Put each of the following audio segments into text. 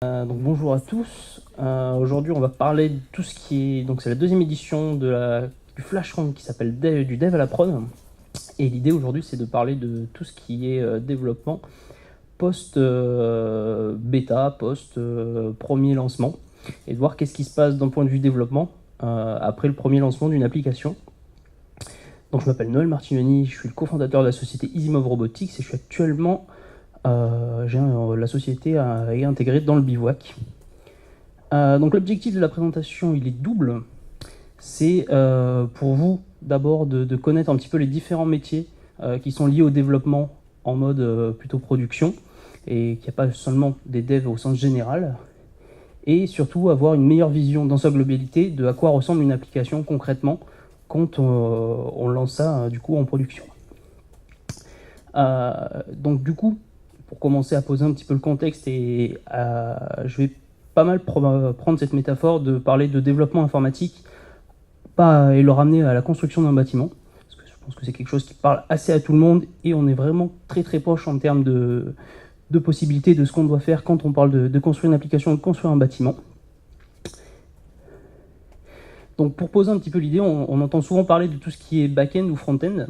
Donc bonjour à tous. Aujourd'hui, on va parler de tout ce qui est. Donc c'est la deuxième édition du Flashron qui s'appelle du Dev à la prod. Et l'idée aujourd'hui, c'est de parler de tout ce qui est développement post-bêta, post-premier lancement, et de voir qu'est-ce qui se passe d'un point de vue développement après le premier lancement d'une application. Donc je m'appelle Noël Martinoni, je suis le cofondateur de la société EasyMove Robotics et je suis actuellement la société est intégrée dans le bivouac. Donc l'objectif de la présentation, il est double. C'est pour vous d'abord de connaître un petit peu les différents métiers qui sont liés au développement en mode plutôt production, et qu'il n'y a pas seulement des devs au sens général, et surtout avoir une meilleure vision dans sa globalité de à quoi ressemble une application concrètement quand on lance ça du coup en production. Donc du coup, pour commencer à poser un petit peu le contexte, et je vais pas mal prendre cette métaphore de parler de développement informatique et le ramener à la construction d'un bâtiment, parce que je pense que c'est quelque chose qui parle assez à tout le monde, et on est vraiment très très proche en termes de possibilités de ce qu'on doit faire quand on parle de construire une application, de construire un bâtiment. Donc pour poser un petit peu l'idée, on entend souvent parler de tout ce qui est back-end ou front-end.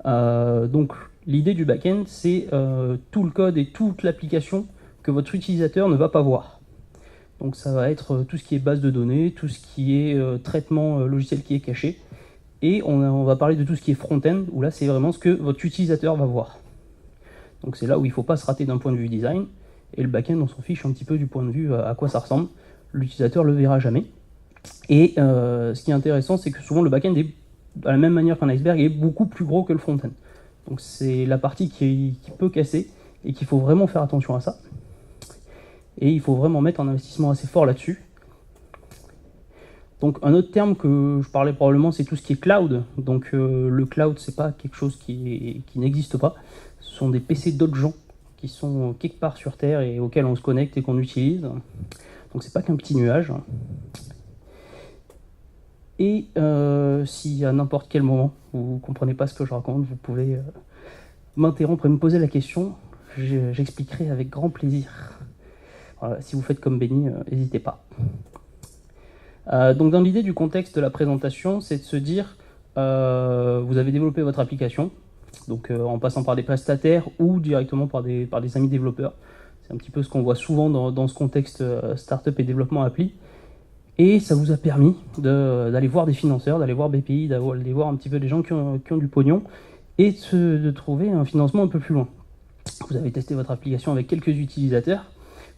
Donc l'idée du back-end, c'est tout le code et toute l'application que votre utilisateur ne va pas voir. Donc ça va être tout ce qui est base de données, tout ce qui est traitement logiciel qui est caché. Et on va parler de tout ce qui est front-end, où là c'est vraiment ce que votre utilisateur va voir. Donc c'est là où il ne faut pas se rater d'un point de vue design. Et le back-end, on s'en fiche un petit peu du point de vue à quoi ça ressemble. L'utilisateur ne le verra jamais. Et ce qui est intéressant, c'est que souvent le back-end est, de la même manière qu'un iceberg, est beaucoup plus gros que le front-end. Donc c'est la partie qui peut casser et qu'il faut vraiment faire attention à ça. Et il faut vraiment mettre un investissement assez fort là-dessus. Donc un autre terme que je parlais probablement, c'est tout ce qui est cloud. Donc le cloud, c'est pas quelque chose qui n'existe pas. Ce sont des PC d'autres gens qui sont quelque part sur Terre et auxquels on se connecte et qu'on utilise. Donc c'est pas qu'un petit nuage. Et si à n'importe quel moment vous ne comprenez pas ce que je raconte, vous pouvez m'interrompre et me poser la question. J'expliquerai avec grand plaisir. Voilà, si vous faites comme Benny, n'hésitez pas. Donc dans l'idée du contexte de la présentation, c'est de se dire, vous avez développé votre application, donc en passant par des prestataires ou directement par des amis développeurs. C'est un petit peu ce qu'on voit souvent dans ce contexte startup et développement appli. Et ça vous a permis d'aller voir des financeurs, d'aller voir BPI, d'aller voir un petit peu des gens qui ont du pognon, et de trouver un financement un peu plus loin. Vous avez testé votre application avec quelques utilisateurs,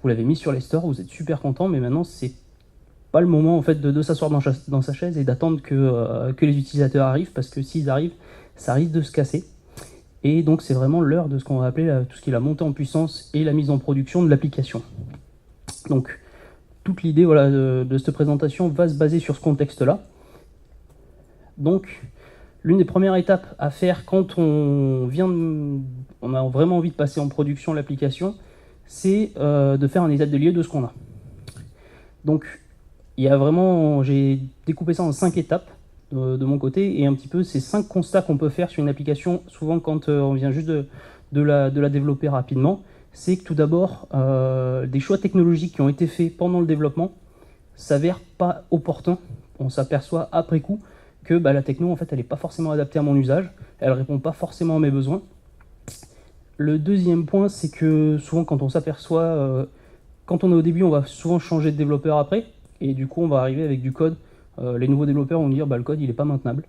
vous l'avez mis sur les stores, vous êtes super content, mais maintenant c'est pas le moment en fait de s'asseoir dans sa chaise et d'attendre que les utilisateurs arrivent, parce que s'ils arrivent, ça risque de se casser. Et donc c'est vraiment l'heure de ce qu'on va appeler tout ce qui est la montée en puissance et la mise en production de l'application. Donc toute l'idée de cette présentation va se baser sur ce contexte-là. Donc l'une des premières étapes à faire quand on a vraiment envie de passer en production l'application, c'est de faire un état des lieux de ce qu'on a. Donc j'ai découpé ça en 5 étapes de mon côté, et un petit peu ces 5 constats qu'on peut faire sur une application, souvent quand on vient juste de la développer rapidement. C'est que tout d'abord, des choix technologiques qui ont été faits pendant le développement s'avèrent pas opportuns. On s'aperçoit après coup que la techno, en fait, elle n'est pas forcément adaptée à mon usage, elle répond pas forcément à mes besoins. Le deuxième point, c'est que souvent quand on s'aperçoit, quand on est au début, on va souvent changer de développeur après, et du coup on va arriver avec du code. Les nouveaux développeurs vont dire le code il est pas maintenable,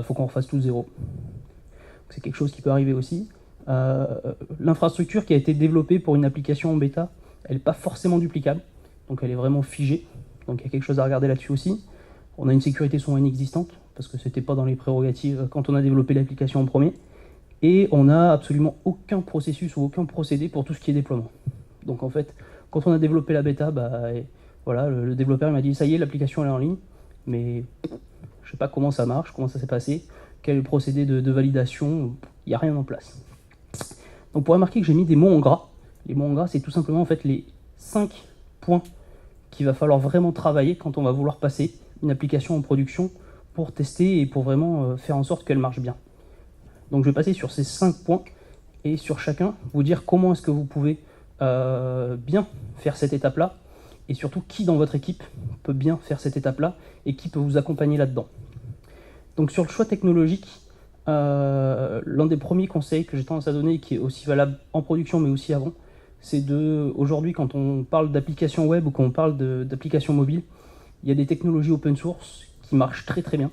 faut qu'on refasse tout de zéro. C'est quelque chose qui peut arriver aussi. L'infrastructure qui a été développée pour une application en bêta, elle n'est pas forcément duplicable, donc elle est vraiment figée, donc il y a quelque chose à regarder là-dessus aussi. On a une sécurité son inexistante, parce que c'était pas dans les prérogatives quand on a développé l'application en premier, et on n'a absolument aucun processus ou aucun procédé pour tout ce qui est déploiement. Donc en fait, quand on a développé la bêta, voilà, le développeur m'a dit ça y est, l'application elle est en ligne, mais je sais pas comment ça marche, comment ça s'est passé, quel est le procédé de validation, il n'y a rien en place. Donc vous pourrez remarquer que j'ai mis des mots en gras. Les mots en gras, c'est tout simplement en fait les 5 points qu'il va falloir vraiment travailler quand on va vouloir passer une application en production pour tester et pour vraiment faire en sorte qu'elle marche bien. Donc je vais passer sur ces 5 points et sur chacun vous dire comment est-ce que vous pouvez bien faire cette étape-là, et surtout qui dans votre équipe peut bien faire cette étape-là, et qui peut vous accompagner là-dedans. Donc sur le choix technologique, l'un des premiers conseils que j'ai tendance à donner, qui est aussi valable en production mais aussi avant, c'est aujourd'hui quand on parle d'applications web ou quand on parle d'applications mobiles, il y a des technologies open source qui marchent très très bien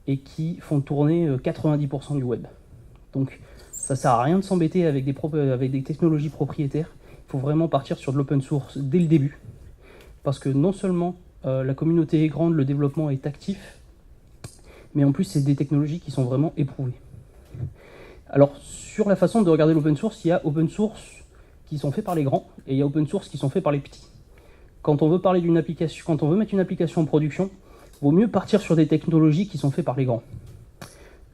et qui font tourner 90% du web. Donc ça sert à rien de s'embêter avec des technologies propriétaires, il faut vraiment partir sur de l'open source dès le début, parce que non seulement la communauté est grande, le développement est actif, mais en plus c'est des technologies qui sont vraiment éprouvées. Alors sur la façon de regarder l'open source, il y a open source qui sont faits par les grands, et il y a open source qui sont faits par les petits. Quand on veut parler d'une application, quand on veut mettre une application en production, il vaut mieux partir sur des technologies qui sont faites par les grands.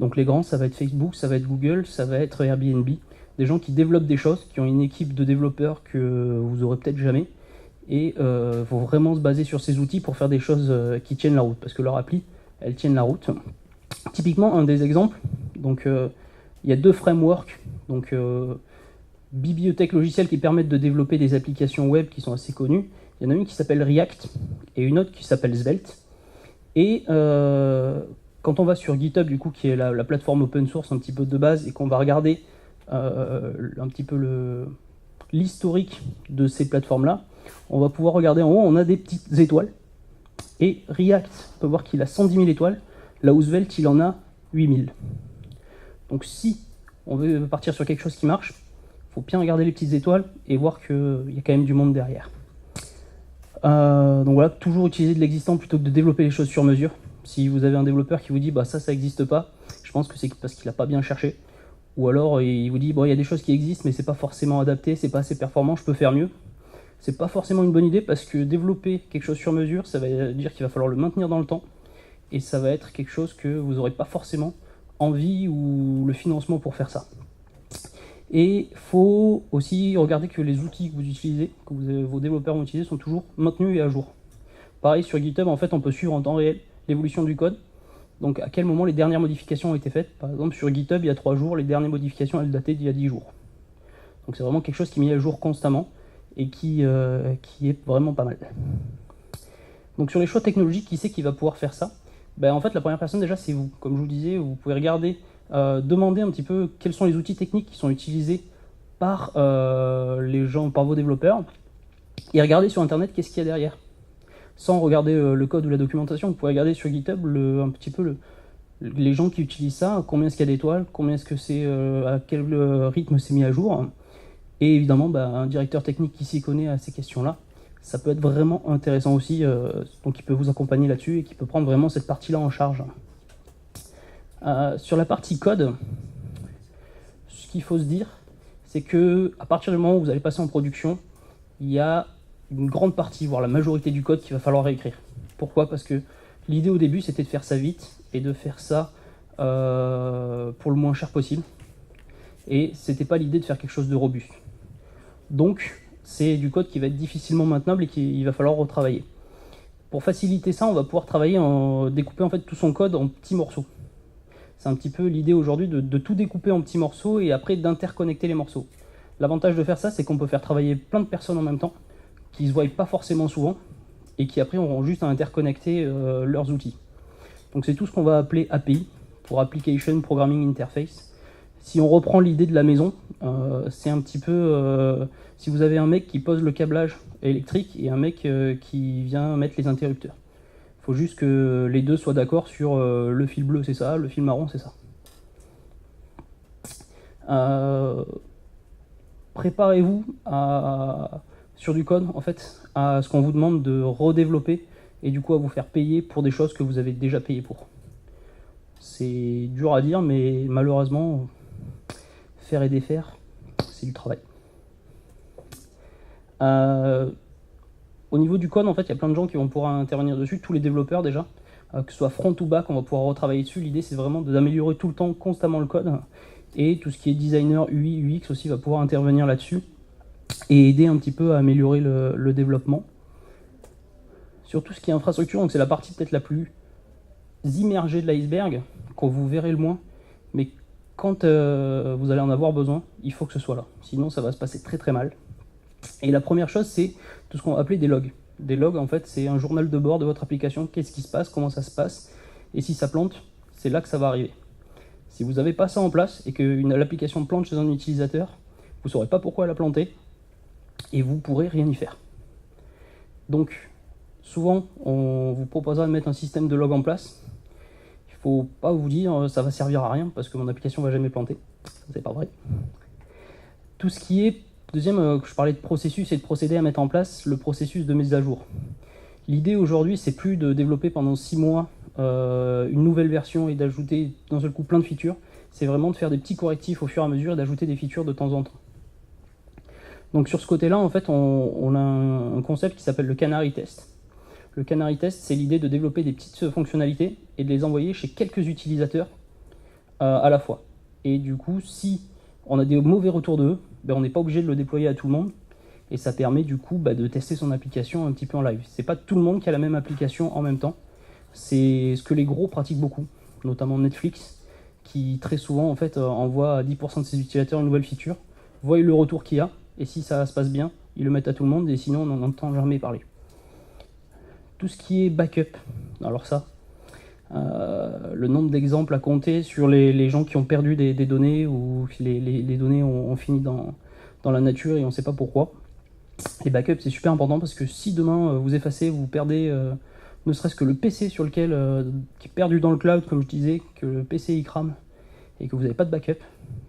Donc les grands, ça va être Facebook, ça va être Google, ça va être Airbnb, des gens qui développent des choses, qui ont une équipe de développeurs que vous aurez peut-être jamais, et il faut vraiment se baser sur ces outils pour faire des choses qui tiennent la route, parce que leur appli, elles tiennent la route. Typiquement, un des exemples, donc il y a deux frameworks, donc bibliothèques logicielles qui permettent de développer des applications web qui sont assez connues. Il y en a une qui s'appelle React et une autre qui s'appelle Svelte. Et quand on va sur GitHub, du coup, qui est la plateforme open source un petit peu de base, et qu'on va regarder un petit peu l'historique de ces plateformes-là, on va pouvoir regarder en haut, on a des petites étoiles. Et React, on peut voir qu'il a 110 000 étoiles, là où Svelte, il en a 8 000. Donc si on veut partir sur quelque chose qui marche, il faut bien regarder les petites étoiles et voir qu'il y a quand même du monde derrière. Donc voilà, toujours utiliser de l'existant plutôt que de développer les choses sur mesure. Si vous avez un développeur qui vous dit bah ça n'existe pas, je pense que c'est parce qu'il n'a pas bien cherché. Ou alors il vous dit bon, il y a des choses qui existent mais c'est pas forcément adapté, c'est pas assez performant, je peux faire mieux. C'est pas forcément une bonne idée, parce que développer quelque chose sur mesure, ça va dire qu'il va falloir le maintenir dans le temps, et ça va être quelque chose que vous n'aurez pas forcément envie ou le financement pour faire ça. Et il faut aussi regarder que les outils que vous utilisez, vos développeurs vont utiliser, sont toujours maintenus et à jour. Pareil sur GitHub, en fait, on peut suivre en temps réel l'évolution du code. Donc à quel moment les dernières modifications ont été faites. Par exemple, sur GitHub, il y a 3 jours, les dernières modifications, elles dataient d'il y a 10 jours. Donc c'est vraiment quelque chose qui est mis à jour constamment et qui est vraiment pas mal. Donc sur les choix technologiques, qui c'est qui va pouvoir faire ça? En fait, la première personne déjà, c'est vous. Comme je vous disais, vous pouvez regarder, demander un petit peu quels sont les outils techniques qui sont utilisés par les gens, par vos développeurs, et regarder sur internet qu'est-ce qu'il y a derrière. Sans regarder le code ou la documentation, vous pouvez regarder sur GitHub un petit peu les gens qui utilisent ça, combien est-ce qu'il y a d'étoiles, combien est-ce que c'est, à quel rythme c'est mis à jour. Et évidemment, un directeur technique qui s'y connaît à ces questions-là, ça peut être vraiment intéressant aussi, donc il peut vous accompagner là-dessus et qui peut prendre vraiment cette partie-là en charge. Sur la partie code, ce qu'il faut se dire, c'est que à partir du moment où vous allez passer en production, il y a une grande partie, voire la majorité du code qu'il va falloir réécrire. Pourquoi? Parce que l'idée au début, c'était de faire ça vite et de faire ça pour le moins cher possible. Et c'était pas l'idée de faire quelque chose de robuste. Donc, c'est du code qui va être difficilement maintenable et qu'il va falloir retravailler. Pour faciliter ça, on va pouvoir découper en fait tout son code en petits morceaux. C'est un petit peu l'idée aujourd'hui de tout découper en petits morceaux et après d'interconnecter les morceaux. L'avantage de faire ça, c'est qu'on peut faire travailler plein de personnes en même temps, qui ne se voient pas forcément souvent, et qui après auront juste à interconnecter leurs outils. Donc c'est tout ce qu'on va appeler API, pour Application Programming Interface. Si on reprend l'idée de la maison, c'est un petit peu si vous avez un mec qui pose le câblage électrique et un mec qui vient mettre les interrupteurs. Il faut juste que les deux soient d'accord sur le fil bleu c'est ça, le fil marron c'est ça. Préparez-vous sur du code en fait à ce qu'on vous demande de redévelopper et du coup à vous faire payer pour des choses que vous avez déjà payé pour. C'est dur à dire mais malheureusement faire et défaire c'est du travail. Au niveau du code, en fait, il y a plein de gens qui vont pouvoir intervenir dessus, tous les développeurs déjà, que ce soit front ou back, on va pouvoir retravailler dessus. L'idée, c'est vraiment d'améliorer tout le temps, constamment le code, et tout ce qui est designer, UI, UX aussi va pouvoir intervenir là-dessus et aider un petit peu à améliorer le développement. Sur tout ce qui est infrastructure, donc c'est la partie peut-être la plus immergée de l'iceberg, qu'on vous verrez le moins, mais quand vous allez en avoir besoin, il faut que ce soit là, sinon ça va se passer très très mal. Et la première chose, c'est tout ce qu'on va appeler des logs. Des logs, en fait, c'est un journal de bord de votre application. Qu'est-ce qui se passe, comment ça se passe, et si ça plante, c'est là que ça va arriver. Si vous n'avez pas ça en place et que l'application plante chez un utilisateur, vous ne saurez pas pourquoi elle a planté et vous ne pourrez rien y faire. Donc, souvent, on vous proposera de mettre un système de log en place. Il ne faut pas vous dire ça va servir à rien parce que mon application ne va jamais planter. C'est pas vrai. Tout ce qui est, deuxième, je parlais de processus et de procédés à mettre en place, le processus de mise à jour. L'idée aujourd'hui, c'est plus de développer pendant 6 mois une nouvelle version et d'ajouter d'un seul coup plein de features. C'est vraiment de faire des petits correctifs au fur et à mesure et d'ajouter des features de temps en temps. Donc sur ce côté-là, en fait, on a un concept qui s'appelle le canary test. Le canary test, c'est l'idée de développer des petites fonctionnalités et de les envoyer chez quelques utilisateurs à la fois. Et du coup, si on a des mauvais retours d'eux, on n'est pas obligé de le déployer à tout le monde. Et ça permet du coup de tester son application un petit peu en live. C'est pas tout le monde qui a la même application en même temps. C'est ce que les gros pratiquent beaucoup, notamment Netflix, qui très souvent en fait envoie à 10% de ses utilisateurs une nouvelle feature, voit le retour qu'il y a, et si ça se passe bien, ils le mettent à tout le monde, et sinon on n'en entend jamais parler. Tout ce qui est backup, alors ça, le nombre d'exemples à compter sur les gens qui ont perdu des données, ou les données ont fini dans la nature et on ne sait pas pourquoi. Les backups, c'est super important parce que si demain vous effacez, vous perdez ne serait-ce que le PC sur lequel, qui est perdu dans le cloud, comme je disais, que le PC il crame et que vous n'avez pas de backup,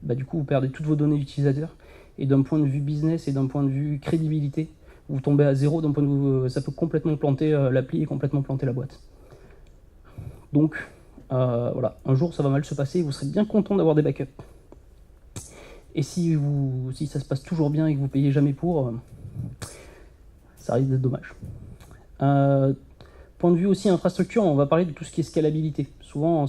du coup vous perdez toutes vos données utilisateurs. Et d'un point de vue business et d'un point de vue crédibilité, vous tombez à zéro. D'un point de vue, ça peut complètement planter l'appli et complètement planter la boîte. Donc voilà, un jour ça va mal se passer et vous serez bien content d'avoir des backups. Et si ça se passe toujours bien et que vous payez jamais pour, ça risque d'être dommage. Point de vue aussi infrastructure, on va parler de tout ce qui est scalabilité. Souvent,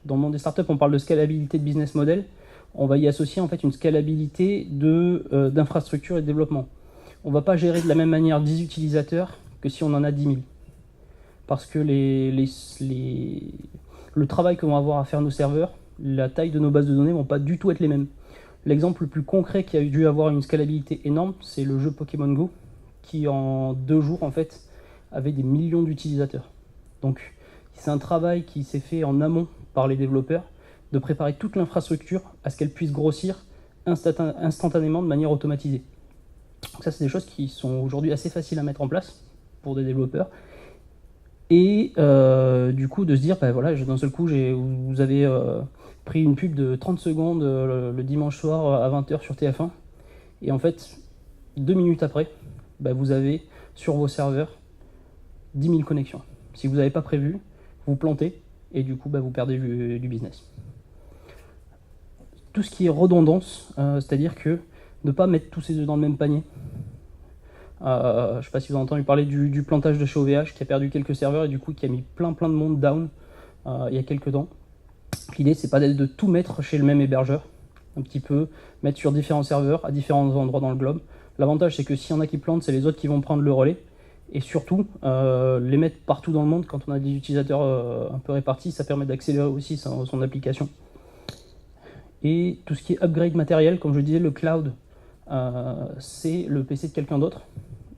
dans le monde des startups, on parle de scalabilité de business model. On va y associer en fait une scalabilité d'infrastructure et de développement. On ne va pas gérer de la même manière 10 utilisateurs que si on en a 10 000. Parce que le travail que vont avoir à faire nos serveurs, la taille de nos bases de données ne vont pas du tout être les mêmes. L'exemple le plus concret qui a dû avoir une scalabilité énorme, c'est le jeu Pokémon Go, qui en 2 jours en fait avait des millions d'utilisateurs. Donc c'est un travail qui s'est fait en amont par les développeurs, de préparer toute l'infrastructure à ce qu'elle puisse grossir instantanément de manière automatisée. Donc ça, c'est des choses qui sont aujourd'hui assez faciles à mettre en place pour des développeurs. Et du coup, de se dire, voilà, d'un seul coup, vous avez pris une pub de 30 secondes le dimanche soir à 20h sur TF1. Et en fait, 2 minutes après, vous avez sur vos serveurs 10 000 connexions. Si vous n'avez pas prévu, vous plantez et du coup, vous perdez du business. Tout ce qui est redondance, c'est-à-dire que ne pas mettre tous ses œufs dans le même panier. Je ne sais pas si vous avez entendu parler du plantage de chez OVH qui a perdu quelques serveurs et du coup qui a mis plein de monde down il y a quelques temps. L'idée, c'est pas de tout mettre chez le même hébergeur, un petit peu mettre sur différents serveurs à différents endroits dans le globe. L'avantage, c'est que s'il y en a qui plantent, c'est les autres qui vont prendre le relais. Et surtout, les mettre partout dans le monde quand on a des utilisateurs un peu répartis, ça permet d'accélérer aussi son application. Et tout ce qui est upgrade matériel, comme je disais, le cloud, c'est le PC de quelqu'un d'autre.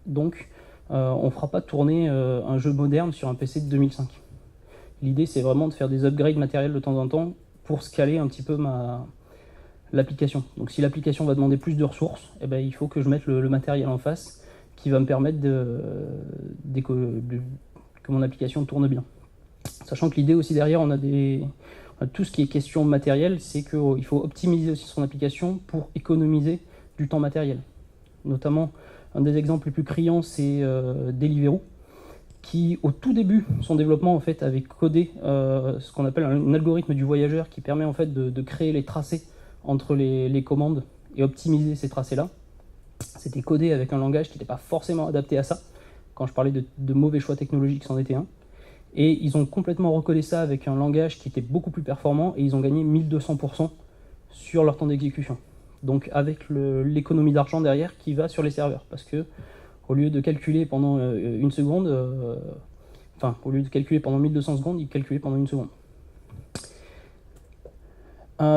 Donc, on ne fera pas tourner un jeu moderne sur un PC de 2005. L'idée, c'est vraiment de faire des upgrades matériels de temps en temps pour scaler un petit peu l'application. Donc, si l'application va demander plus de ressources, il faut que je mette le matériel en face qui va me permettre que mon application tourne bien. Sachant que l'idée aussi derrière, on a tout ce qui est question matériel, c'est qu'il faut optimiser aussi son application pour économiser du temps matériel. Notamment, un des exemples les plus criants, c'est Deliveroo, qui au tout début, son développement en fait avait codé ce qu'on appelle un algorithme du voyageur qui permet en fait de créer les tracés entre les commandes et optimiser ces tracés-là. C'était codé avec un langage qui n'était pas forcément adapté à ça. Quand je parlais de mauvais choix technologiques, c'en était un. Et ils ont complètement recodé ça avec un langage qui était beaucoup plus performant et ils ont gagné 1200% sur leur temps d'exécution. Donc avec l'économie d'argent derrière qui va sur les serveurs. Parce que au lieu de calculer pendant une seconde, au lieu de calculer pendant 1200 secondes, ils calculaient pendant une seconde.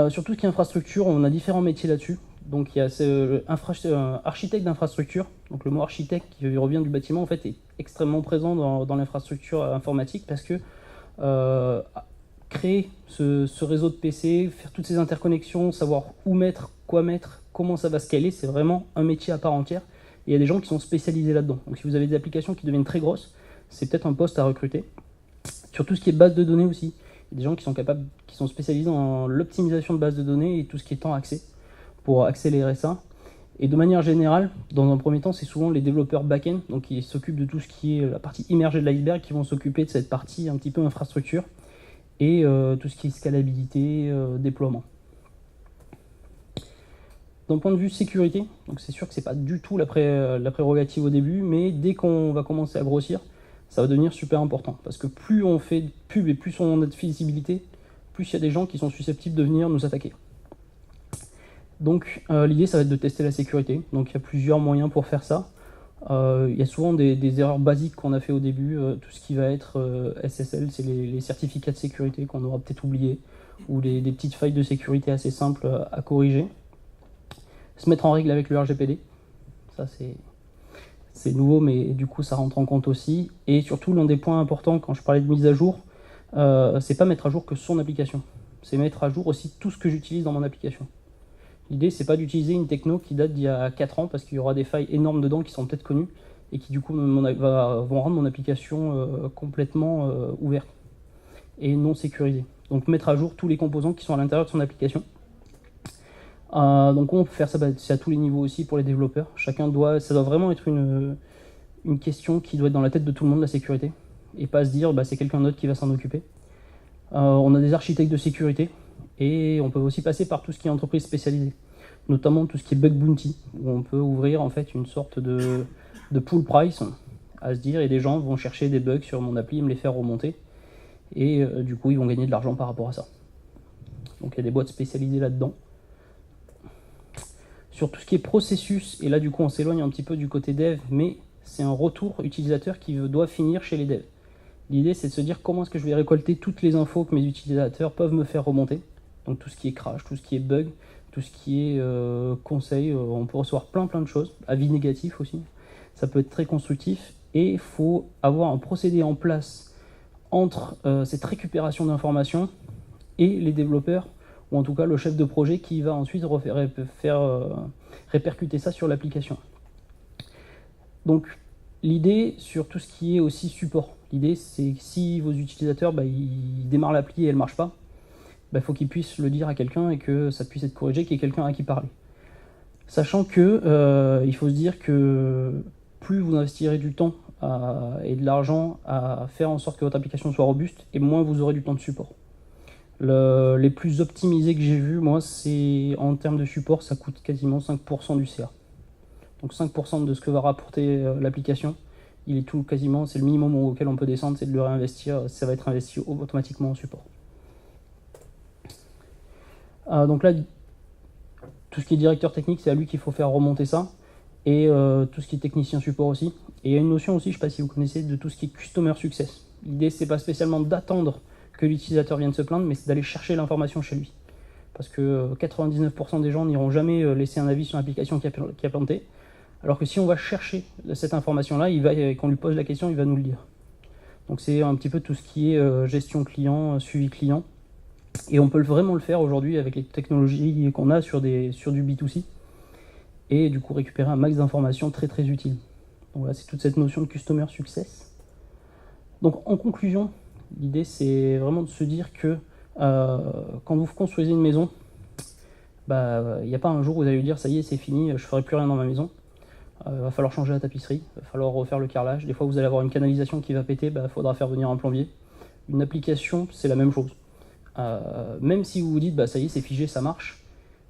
Sur tout ce qui est infrastructure, on a différents métiers là-dessus. Donc il y a ce architecte d'infrastructure. Donc le mot architecte qui revient du bâtiment en fait est extrêmement présent dans l'infrastructure informatique parce que créer ce réseau de PC, faire toutes ces interconnexions, savoir où mettre, quoi mettre, comment ça va scaler, c'est vraiment un métier à part entière. Et il y a des gens qui sont spécialisés là-dedans. Donc si vous avez des applications qui deviennent très grosses, c'est peut-être un poste à recruter. Sur tout ce qui est base de données aussi, il y a des gens qui sont spécialisés dans l'optimisation de base de données et tout ce qui est temps accès pour accélérer ça. Et de manière générale, dans un premier temps, c'est souvent les développeurs back-end, donc qui s'occupent de tout ce qui est la partie immergée de l'iceberg, qui vont s'occuper de cette partie un petit peu infrastructure et tout ce qui est scalabilité, déploiement. D'un point de vue sécurité, donc c'est sûr que c'est pas du tout la prérogative au début, mais dès qu'on va commencer à grossir, ça va devenir super important. Parce que plus on fait de pub et plus on a de visibilité, plus il y a des gens qui sont susceptibles de venir nous attaquer. Donc l'idée, ça va être de tester la sécurité. Donc il y a plusieurs moyens pour faire ça. Il y a souvent des erreurs basiques qu'on a fait au début. Tout ce qui va être SSL, c'est les certificats de sécurité qu'on aura peut-être oubliés, ou des petites failles de sécurité assez simples à corriger. Se mettre en règle avec le RGPD, ça c'est nouveau, mais du coup ça rentre en compte aussi. Et surtout, l'un des points importants quand je parlais de mise à jour, c'est pas mettre à jour que son application, c'est mettre à jour aussi tout ce que j'utilise dans mon application. L'idée, c'est pas d'utiliser une techno qui date d'il y a 4 ans, parce qu'il y aura des failles énormes dedans qui sont peut-être connues, et qui du coup vont rendre mon application complètement ouverte et non sécurisée. Donc mettre à jour tous les composants qui sont à l'intérieur de son application. Donc on peut faire ça, c'est à tous les niveaux aussi pour les développeurs. Ça doit vraiment être une question qui doit être dans la tête de tout le monde, la sécurité, et pas se dire c'est quelqu'un d'autre qui va s'en occuper. On a des architectes de sécurité, et on peut aussi passer par tout ce qui est entreprise spécialisée, notamment tout ce qui est bug bounty, où on peut ouvrir en fait une sorte de pool price, à se dire, et des gens vont chercher des bugs sur mon appli et me les faire remonter, et du coup ils vont gagner de l'argent par rapport à ça. Donc il y a des boîtes spécialisées là-dedans. Sur tout ce qui est processus, et là du coup on s'éloigne un petit peu du côté dev, mais c'est un retour utilisateur qui doit finir chez les devs. L'idée, c'est de se dire comment est-ce que je vais récolter toutes les infos que mes utilisateurs peuvent me faire remonter. Donc tout ce qui est crash, tout ce qui est bug, tout ce qui est conseil, on peut recevoir plein de choses, avis négatifs aussi, ça peut être très constructif, et il faut avoir un procédé en place entre cette récupération d'informations et les développeurs, ou en tout cas le chef de projet qui va ensuite répercuter ça sur l'application. Donc l'idée sur tout ce qui est aussi support, l'idée c'est que si vos utilisateurs ils démarrent l'appli et elle ne marche pas, faut qu'ils puissent le dire à quelqu'un et que ça puisse être corrigé, qu'il y ait quelqu'un à qui parler. Sachant que il faut se dire que plus vous investirez du temps et de l'argent à faire en sorte que votre application soit robuste, et moins vous aurez du temps de support. Les plus optimisés que j'ai vus, moi, c'est en termes de support, ça coûte quasiment 5% du CA. Donc 5% de ce que va rapporter l'application, il est tout quasiment, c'est le minimum auquel on peut descendre, c'est de le réinvestir, ça va être investi automatiquement en support. Donc là, tout ce qui est directeur technique, c'est à lui qu'il faut faire remonter ça, et tout ce qui est technicien support aussi. Et il y a une notion aussi, je ne sais pas si vous connaissez, de tout ce qui est customer success. L'idée, c'est pas spécialement d'attendre que l'utilisateur vienne se plaindre, mais c'est d'aller chercher l'information chez lui. Parce que 99% des gens n'iront jamais laisser un avis sur l'application qui a planté, alors que si on va chercher cette information-là, qu'on lui pose la question, il va nous le dire. Donc c'est un petit peu tout ce qui est gestion client, suivi client. Et on peut vraiment le faire aujourd'hui avec les technologies qu'on a sur du B2C, et du coup récupérer un max d'informations très très utiles. Donc voilà, c'est toute cette notion de customer success. Donc en conclusion, l'idée c'est vraiment de se dire que quand vous construisez une maison, il n'y a pas un jour où vous allez lui dire ça y est, c'est fini, je ne ferai plus rien dans ma maison. Il va falloir changer la tapisserie, il va falloir refaire le carrelage. Des fois vous allez avoir une canalisation qui va péter, il faudra faire venir un plombier. Une application, c'est la même chose. Même si vous vous dites ça y est, c'est figé, ça marche,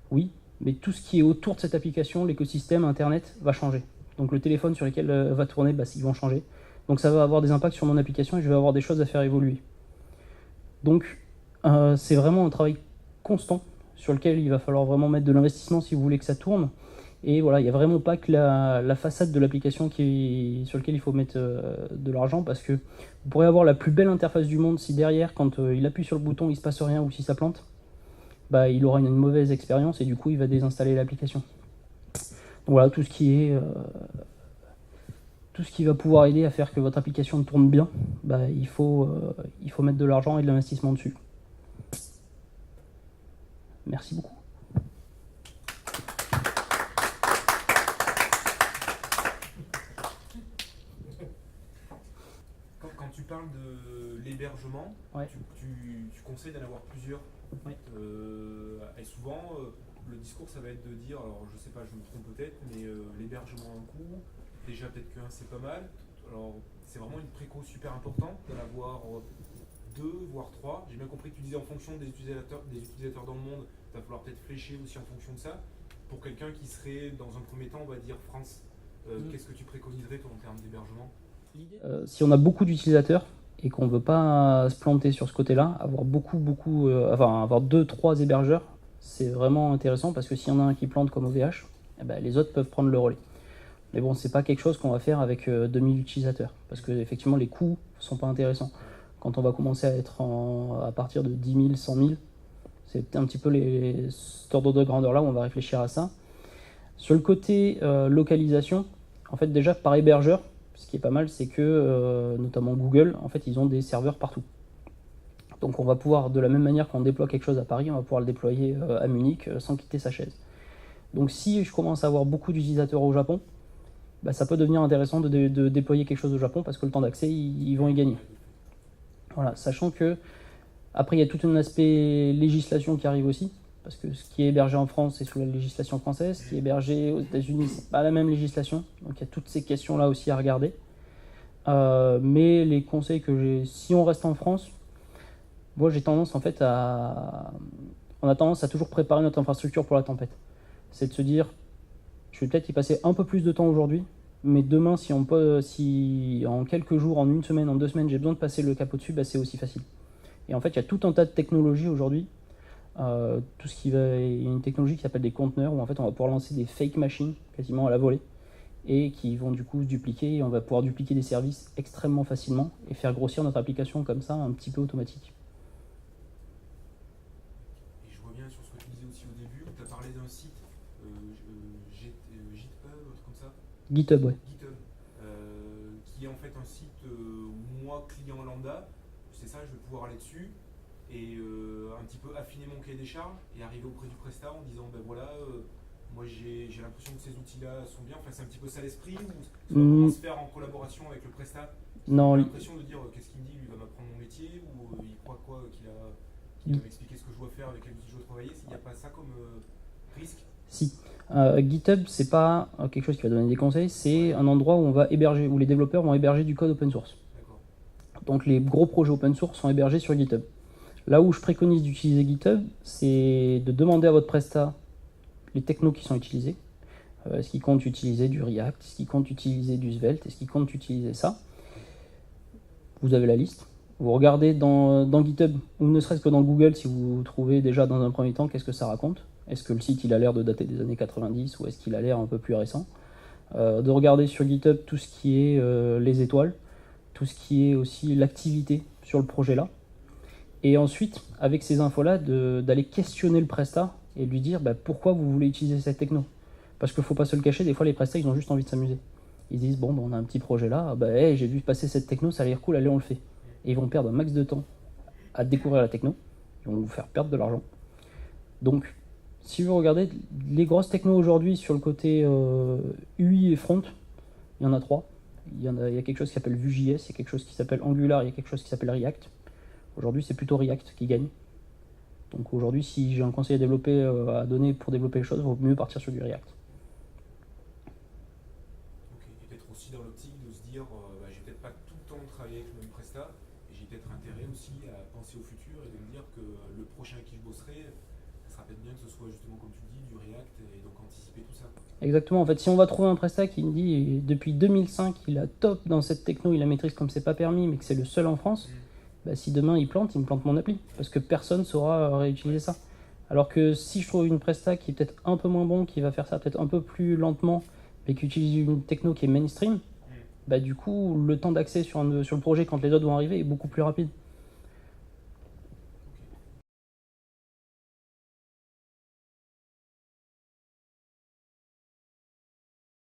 oui, mais tout ce qui est autour de cette application, l'écosystème, internet, va changer. Donc le téléphone sur lequel va tourner, ils vont changer. Donc ça va avoir des impacts sur mon application et je vais avoir des choses à faire évoluer. Donc c'est vraiment un travail constant sur lequel il va falloir vraiment mettre de l'investissement si vous voulez que ça tourne. Et voilà, il n'y a vraiment pas que la façade de l'application sur laquelle il faut mettre de l'argent, parce que vous pourrez avoir la plus belle interface du monde si derrière, quand il appuie sur le bouton, il ne se passe rien ou si ça plante. bah, il aura une mauvaise expérience et du coup il va désinstaller l'application. Donc voilà, tout ce qui va pouvoir aider à faire que votre application tourne bien, bah, il faut mettre de l'argent et de l'investissement dessus. Merci beaucoup. Quand tu parles de l'hébergement, Ouais. tu conseilles d'en avoir plusieurs. Ouais. Et souvent, le discours, ça va être de dire, alors je sais pas, je me trompe peut-être, mais l'hébergement a un coût, déjà peut-être qu'un c'est pas mal. Alors c'est vraiment une préco super importante d'en avoir deux, voire trois. J'ai bien compris que tu disais en fonction des utilisateurs dans le monde, il va falloir peut-être flécher aussi en fonction de ça. Pour quelqu'un qui serait dans un premier temps, on va dire France, qu'est-ce que tu préconiserais toi en termes d'hébergement? Si on a beaucoup d'utilisateurs et qu'on ne veut pas se planter sur ce côté-là, avoir avoir 2-3 hébergeurs, c'est vraiment intéressant parce que s'il y en a un qui plante comme OVH, eh ben, les autres peuvent prendre le relais. Mais bon, c'est pas quelque chose qu'on va faire avec 2000 utilisateurs parce que effectivement les coûts sont pas intéressants. Quand on va commencer à être à partir de 10 000, 100 000, c'est un petit peu cet ordre de grandeur là où on va réfléchir à ça. Sur le côté localisation, en fait déjà par hébergeur, ce qui est pas mal, c'est que notamment Google, en fait, ils ont des serveurs partout. Donc on va pouvoir, de la même manière qu'on déploie quelque chose à Paris, on va pouvoir le déployer à Munich sans quitter sa chaise. Donc si je commence à avoir beaucoup d'utilisateurs au Japon, bah, ça peut devenir intéressant de déployer quelque chose au Japon parce que le temps d'accès, ils vont y gagner. Voilà, sachant que après il y a tout un aspect législation qui arrive aussi, parce que ce qui est hébergé en France, c'est sous la législation française, ce qui est hébergé aux États-Unis, c'est pas la même législation. Donc il y a toutes ces questions-là aussi à regarder. Mais les conseils que j'ai, si on reste en France, moi j'ai tendance en fait on a tendance à toujours préparer notre infrastructure pour la tempête. C'est de se dire, je vais peut-être y passer un peu plus de temps aujourd'hui, mais demain, si en quelques jours, en une semaine, en 2 semaines, j'ai besoin de passer le cap au-dessus, bah, c'est aussi facile. Et en fait, il y a tout un tas de technologies aujourd'hui. Il y a une technologie qui s'appelle des conteneurs, où en fait, on va pouvoir lancer des fake machines, quasiment à la volée, et qui vont du coup se dupliquer, et on va pouvoir dupliquer des services extrêmement facilement, et faire grossir notre application comme ça, un petit peu automatique. Et je reviens sur ce que tu disais aussi au début, tu as parlé d'un site, GitHub, un truc comme ça. GitHub, ouais. GitHub, qui est en fait un site où moi, client lambda, c'est ça, je vais pouvoir aller dessus et un petit peu affiner mon cahier des charges et arriver auprès du Presta en disant ben voilà, moi j'ai l'impression que ces outils-là sont bien. Enfin, c'est un petit peu ça l'esprit ou ça va vraiment se faire en collaboration avec le Presta? Non, j'ai l'impression de dire qu'est-ce qu'il me dit, lui va m'apprendre mon métier ou il croit quoi qu'il va m'expliquer ce que je dois faire, avec quel outil je dois travailler. S'il n'y a pas ça comme risque? Si. GitHub, c'est pas quelque chose qui va donner des conseils, c'est un endroit où on va héberger, où les développeurs vont héberger du code open source. D'accord. Donc les gros projets open source sont hébergés sur GitHub. Là où je préconise d'utiliser GitHub, c'est de demander à votre Presta les technos qui sont utilisés. Est-ce qu'il compte utiliser du React? Est-ce qu'il compte utiliser du Svelte? Est-ce qu'il compte utiliser ça? Vous avez la liste. Vous regardez dans GitHub, ou ne serait-ce que dans Google, si vous trouvez déjà dans un premier temps qu'est-ce que ça raconte. Est-ce que le site il a l'air de dater des années 90 ou est-ce qu'il a l'air un peu plus récent? De regarder sur GitHub tout ce qui est les étoiles, tout ce qui est aussi l'activité sur le projet là. Et ensuite, avec ces infos-là, d'aller questionner le Presta et lui dire bah, pourquoi vous voulez utiliser cette techno. Parce qu'il ne faut pas se le cacher, des fois les Prestas ils ont juste envie de s'amuser. Ils disent bon, bah, on a un petit projet là, bah, hey, j'ai vu passer cette techno, ça a l'air cool, allez on le fait. Et ils vont perdre un max de temps à découvrir la techno, ils vont vous faire perdre de l'argent. Donc, si vous regardez les grosses technos aujourd'hui sur le côté UI et front, il y en a 3. Il y a quelque chose qui s'appelle Vue.js, il y a quelque chose qui s'appelle Angular, il y a quelque chose qui s'appelle React. Aujourd'hui, c'est plutôt React qui gagne. Donc aujourd'hui, si j'ai un conseil à développer, à donner pour développer les choses, il vaut mieux partir sur du React. Ok, et peut-être aussi dans l'optique de se dire, j'ai peut-être pas tout le temps travaillé avec le même Presta, et j'ai peut-être intérêt aussi à penser au futur et de me dire que le prochain avec qui je bosserai, ça sera peut-être bien que ce soit justement, comme tu dis, du React, et donc anticiper tout ça. Exactement, en fait, si on va trouver un Presta qui me dit depuis 2005 il a top dans cette techno, il la maîtrise comme c'est pas permis, mais que c'est le seul en France, bah, si demain il me plante mon appli, parce que personne ne saura réutiliser ça. Alors que si je trouve une Presta qui est peut-être un peu moins bon, qui va faire ça peut-être un peu plus lentement, mais qui utilise une techno qui est mainstream, bah, du coup le temps d'accès sur le projet quand les autres vont arriver est beaucoup plus rapide.